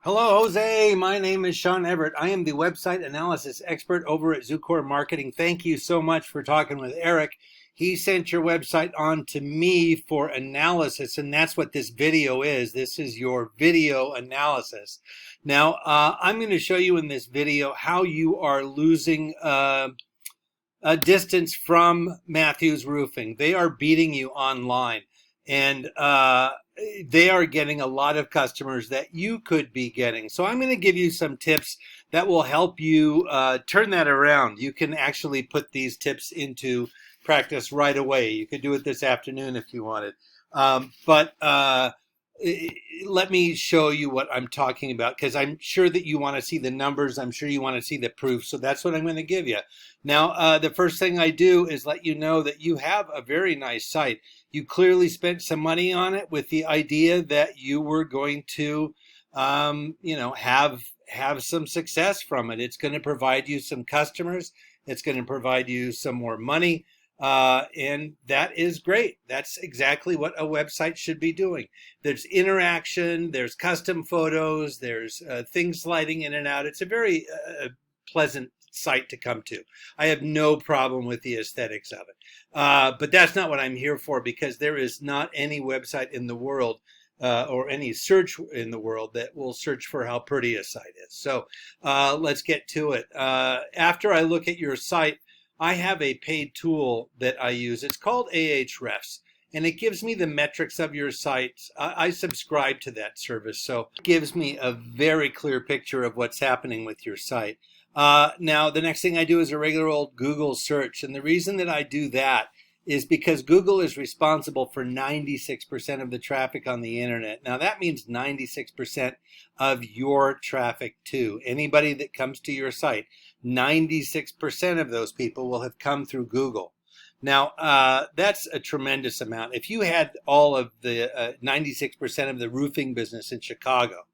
Hello, Jose. My name is Sean Everett. I am the website analysis expert over at Zucore Marketing. Thank you so much for talking with Eric. He sent your website on to me for analysis, and that's what this video is. This is your video analysis. Now, I'm going to show you in this video how you are losing a distance from Matthews Roofing. They are beating you online, and they are getting a lot of customers that you could be getting. So I'm going to give you some tips that will help you turn that around. You can actually put these tips into practice right away. You could do it this afternoon if you wanted. But let me show you what I'm talking about, because I'm sure that you want to see the numbers. I'm sure you want to see the proof. So that's what I'm going to give you. Now, the first thing I do is let you know that you have a very nice site. You clearly spent some money on it with the idea that you were going to, have some success from it. It's going to provide you some customers. It's going to provide you some more money. And that is great. That's exactly what a website should be doing. There's interaction, there's custom photos, there's things sliding in and out. It's a very pleasant site to come to. I have no problem with the aesthetics of it. But that's not what I'm here for, because there is not any website in the world or any search in the world that will search for how pretty a site is. So let's get to it. After I look at your site, I have a paid tool that I use. It's called Ahrefs, and it gives me the metrics of your site. I subscribe to that service, so it gives me a very clear picture of what's happening with your site. Now, the next thing I do is a regular old Google search, and the reason that I do that is because Google is responsible for 96% of the traffic on the internet. Now, that means 96% of your traffic too. Anybody that comes to your site, 96% of those people will have come through Google. Now, that's a tremendous amount. If you had all of the 96% of the roofing business in Chicago,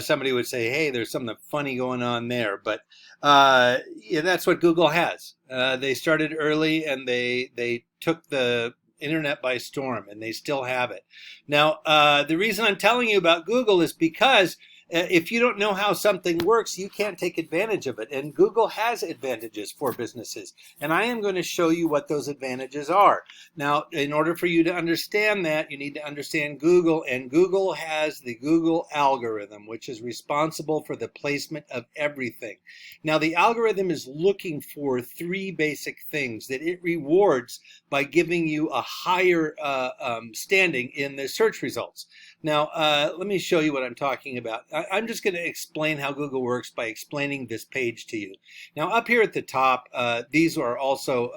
somebody would say, hey, there's something funny going on there. But yeah, that's what Google has. They started early, and they took the internet by storm, and they still have it. Now, the reason I'm telling you about Google is because if you don't know how something works, you can't take advantage of it. And Google has advantages for businesses. And I am going to show you what those advantages are. Now, in order for you to understand that, you need to understand Google. And Google has the Google algorithm, which is responsible for the placement of everything. Now, the algorithm is looking for three basic things that it rewards by giving you a higher standing in the search results. Now, let me show you what I'm talking about. I'm just going to explain how Google works by explaining this page to you. Now, up here at the top, these are also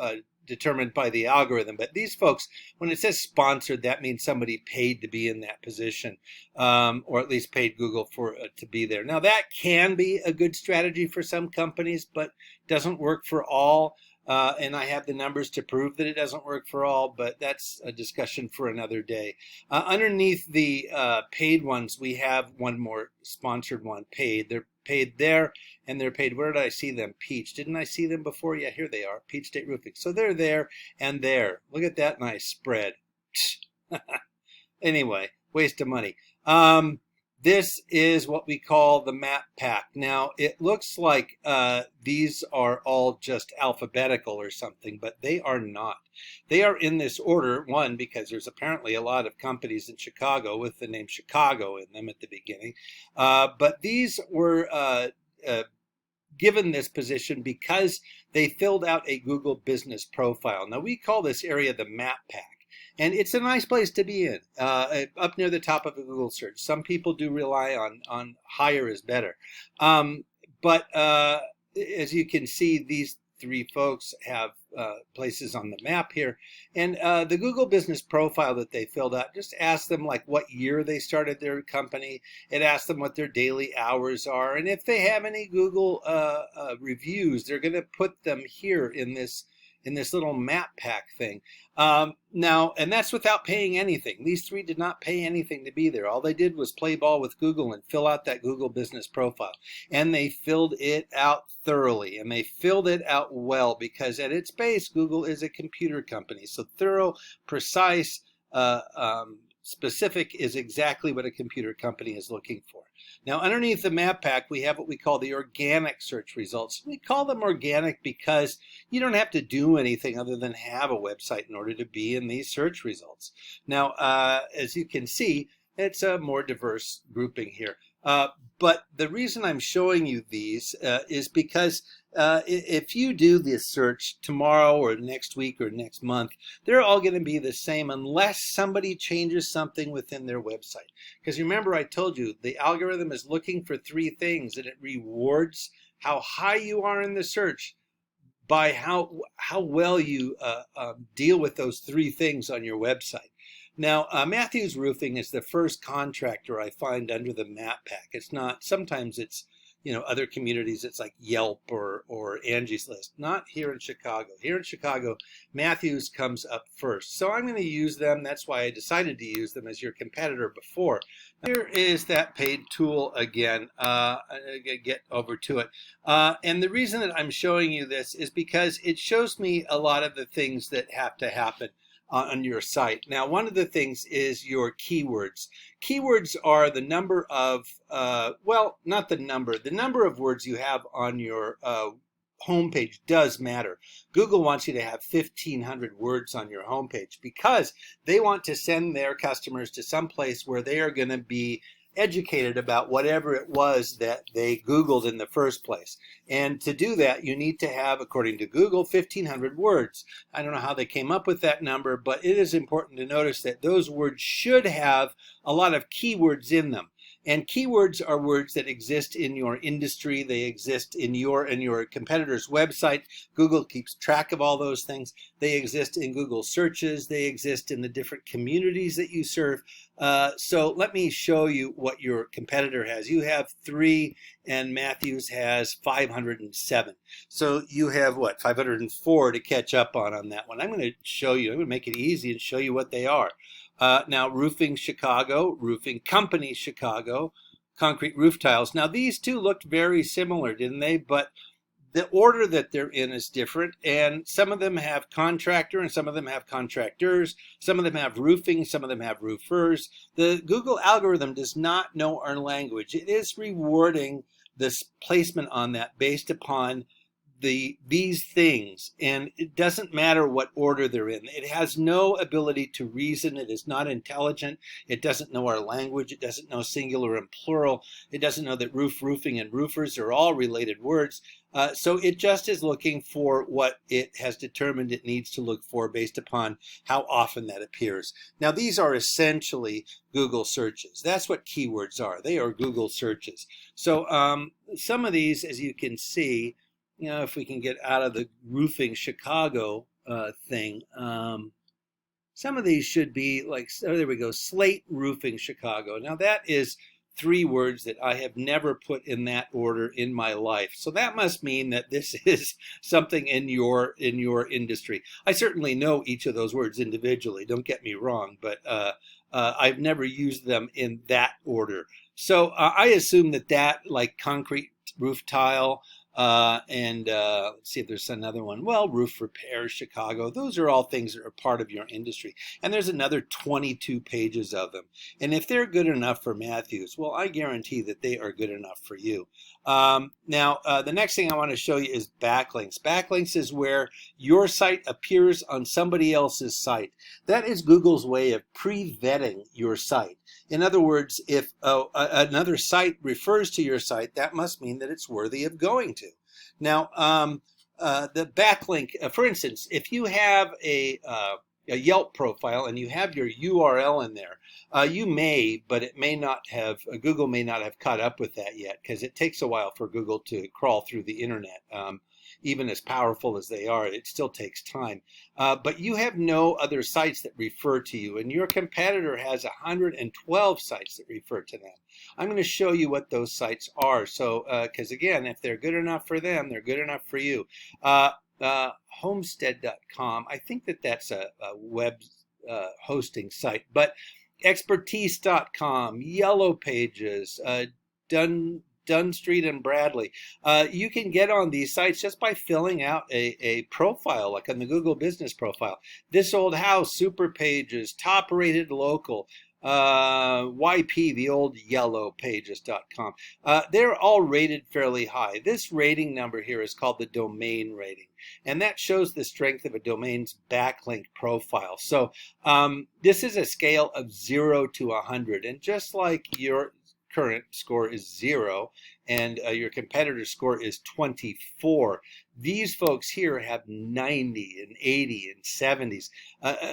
determined by the algorithm, but these folks, when it says sponsored, that means somebody paid to be in that position, or at least paid Google for to be there. Now, that can be a good strategy for some companies, but doesn't work for all. And I have the numbers to prove that it doesn't work for all, but that's a discussion for another day. Underneath the paid ones, we have one more sponsored one, paid. They're paid there, and they're paid. Where did I see them? Peach. Didn't I see them before? Yeah, here they are, Peach State Roofing. So they're there and there. Look at that nice spread. Anyway, waste of money. This is what we call the map pack. Now, it looks like these are all just alphabetical or something, but they are not. They are in this order, one, because there's apparently a lot of companies in Chicago with the name Chicago in them at the beginning. But these were given this position because they filled out a Google business profile. Now, we call this area the map pack. And it's a nice place to be in, up near the top of a Google search. Some people do rely on higher is better. But as you can see, these three folks have places on the map here. And the Google business profile that they filled out just asks them like what year they started their company. It asks them what their daily hours are. And if they have any Google reviews, they're going to put them here in this little map pack thing. Now, and that's without paying anything. These three did not pay anything to be there. All they did was play ball with Google and fill out that Google business profile. And they filled it out thoroughly, and they filled it out well, because at its base, Google is a computer company. So thorough, precise, specific is exactly what a computer company is looking for. Now, underneath the map pack, we have what we call the organic search results. We call them organic because you don't have to do anything other than have a website in order to be in these search results. Now, as you can see, it's a more diverse grouping here. But the reason I'm showing you these is because if you do this search tomorrow or next week or next month, they're all going to be the same unless somebody changes something within their website. Because remember, I told you the algorithm is looking for three things, and it rewards how high you are in the search by how well you deal with those three things on your website. Now, Matthews Roofing is the first contractor I find under the map pack. It's not, sometimes it's, other communities, it's like Yelp or Angie's List. Not here in Chicago. Here in Chicago, Matthews comes up first. So I'm going to use them. That's why I decided to use them as your competitor before. Here is that paid tool again. Get over to it. And the reason that I'm showing you this is because it shows me a lot of the things that have to happen on your site. Now, one of the things is your keywords. Keywords are the number of, well, not the number of words you have on your homepage does matter. Google wants you to have 1,500 words on your homepage because they want to send their customers to some place where they are going to be educated about whatever it was that they Googled in the first place. And to do that, you need to have, according to Google, 1,500 words. I don't know how they came up with that number, but it is important to notice that those words should have a lot of keywords in them. And keywords are words that exist in your industry. They exist in your competitor's website. Google keeps track of all those things. They exist in Google searches. They exist in the different communities that you serve. So let me show you what your competitor has. You have 3 and Matthews has 507. So you have what, 504 to catch up on that one. I'm going to show you, I'm going to make it easy and show you what they are. Now, Roofing Chicago, Roofing Company Chicago, Concrete Roof Tiles. Now, these two looked very similar, didn't they? But the order that they're in is different, and some of them have contractor and some of them have contractors. Some of them have roofing, some of them have roofers. The Google algorithm does not know our language. It is rewarding this placement on that based upon these things, and it doesn't matter what order they're in. It has no ability to reason. It is not intelligent. It doesn't know our language. It doesn't know singular and plural. It doesn't know that roof, roofing, and roofers are all related words. So it just is looking for what it has determined it needs to look for based upon how often that appears. Now, these are essentially Google searches. That's what keywords are. They are Google searches. So some of these, as you can see, if we can get out of the Roofing Chicago thing, some of these should be like, oh, there we go, Slate Roofing Chicago. Now that is 3 words that I have never put in that order in my life. So that must mean that this is something in your industry. I certainly know each of those words individually, don't get me wrong, but I've never used them in that order. So I assume that like concrete roof tile, and let's see if there's another one. Well, roof repairs, Chicago. Those are all things that are part of your industry. And there's another 22 pages of them. And if they're good enough for Matthews, well, I guarantee that they are good enough for you. Now, the next thing I want to show you is backlinks. Backlinks is where your site appears on somebody else's site. That is Google's way of pre-vetting your site. In other words, if another site refers to your site, that must mean that it's worthy of going to. Now, the backlink, for instance, if you have a Yelp profile and you have your URL in there, you may, but it may not have, Google may not have caught up with that yet because it takes a while for Google to crawl through the internet. Even as powerful as they are, it still takes time. But you have no other sites that refer to you, and your competitor has 112 sites that refer to them. I'm going to show you what those sites are. So, because again, if they're good enough for them, they're good enough for you. Homestead.com, I think that's a web hosting site, but Expertise.com, Yellow Pages, Dunn Street and Bradley. You can get on these sites just by filling out a profile, like on the Google Business Profile. This Old House, Super Pages, Top Rated Local. YP, the old yellow pages.com. They're all rated fairly high. This rating number here is called the domain rating, and that shows the strength of a domain's backlink profile. So this is a scale of 0 to 100, and just like your current score is 0 and your competitor's score is 24, these folks here have 90 and 80 and 70s.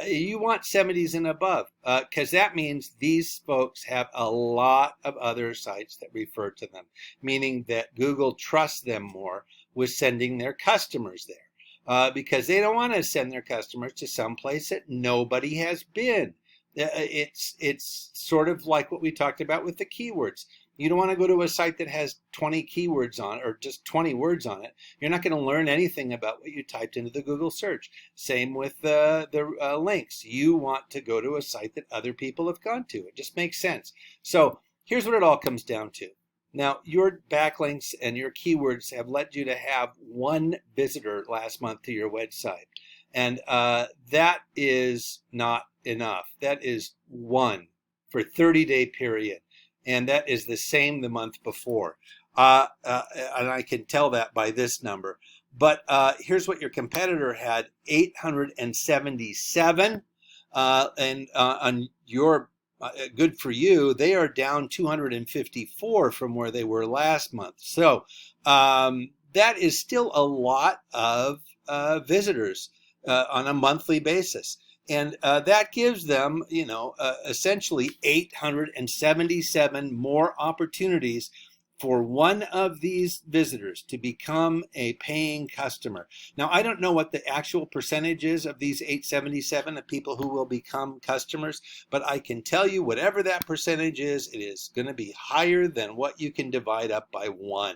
You want 70s and above, because that means these folks have a lot of other sites that refer to them, meaning that Google trusts them more with sending their customers there, because they don't want to send their customers to some place that nobody has been. It's sort of like what we talked about with the keywords. You don't want to go to a site that has 20 keywords on it, or just 20 words on it. You're not going to learn anything about what you typed into the Google search. Same with the links. You want to go to a site that other people have gone to. It just makes sense. So here's what it all comes down to. Now, your backlinks and your keywords have led you to have 1 visitor last month to your website. And that is not enough. That is 1 for 30-day period. And that is the same the month before. And I can tell that by this number. But here's what your competitor had, 877. And on your good for you, they are down 254 from where they were last month. So that is still a lot of visitors on a monthly basis. And that gives them, essentially 877 more opportunities for one of these visitors to become a paying customer. Now, I don't know what the actual percentage is of these 877 of people who will become customers, but I can tell you whatever that percentage is, it is going to be higher than what you can divide up by 1.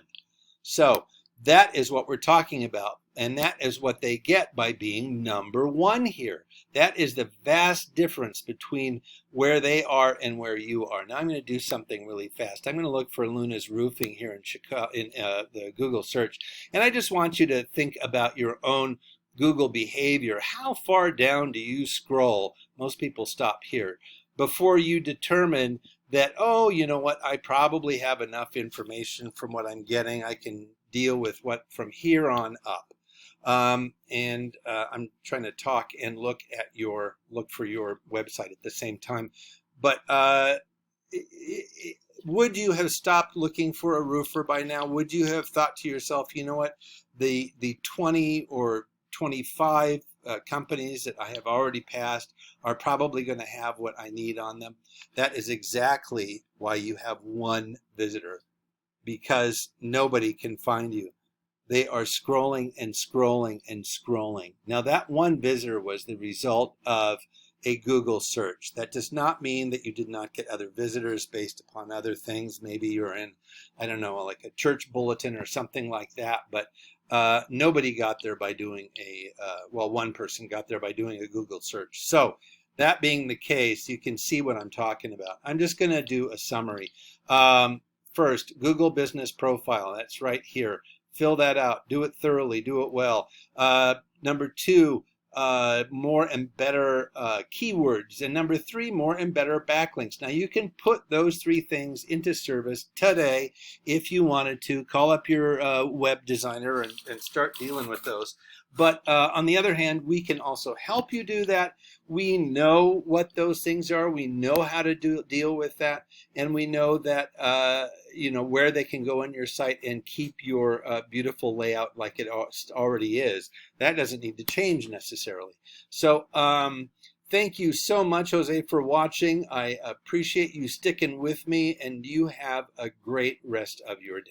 So that is what we're talking about. And that is what they get by being number 1 here. That is the vast difference between where they are and where you are. Now I'm going to do something really fast. I'm going to look for Luna's Roofing here in Chicago, in the Google search. And I just want you to think about your own Google behavior. How far down do you scroll? Most people stop here before you determine that, oh, you know what, I probably have enough information from what I'm getting. I can deal with what from here on up. I'm trying to talk and look for your website at the same time. But would you have stopped looking for a roofer by now? Would you have thought to yourself, you know what, the 20 or 25 companies that I have already passed are probably going to have what I need on them? That is exactly why you have 1 visitor, because nobody can find you. They are scrolling and scrolling and scrolling. Now, that 1 visitor was the result of a Google search. That does not mean that you did not get other visitors based upon other things. Maybe you're in, I don't know, like a church bulletin or something like that. But nobody got there by doing well, 1 person got there by doing a Google search. So that being the case, you can see what I'm talking about. I'm just going to do a summary. First, Google Business Profile. That's right here. Fill that out. Do it thoroughly. Do it well. Number 2, more and better keywords. And number 3, more and better backlinks. Now, you can put those 3 things into service today if you wanted to. Call up your web designer and start dealing with those. But on the other hand, we can also help you do that. We know what those things are. We know how to deal with that. And we know that, where they can go on your site and keep your beautiful layout like it already is. That doesn't need to change necessarily. So thank you so much, Jose, for watching. I appreciate you sticking with me, and you have a great rest of your day.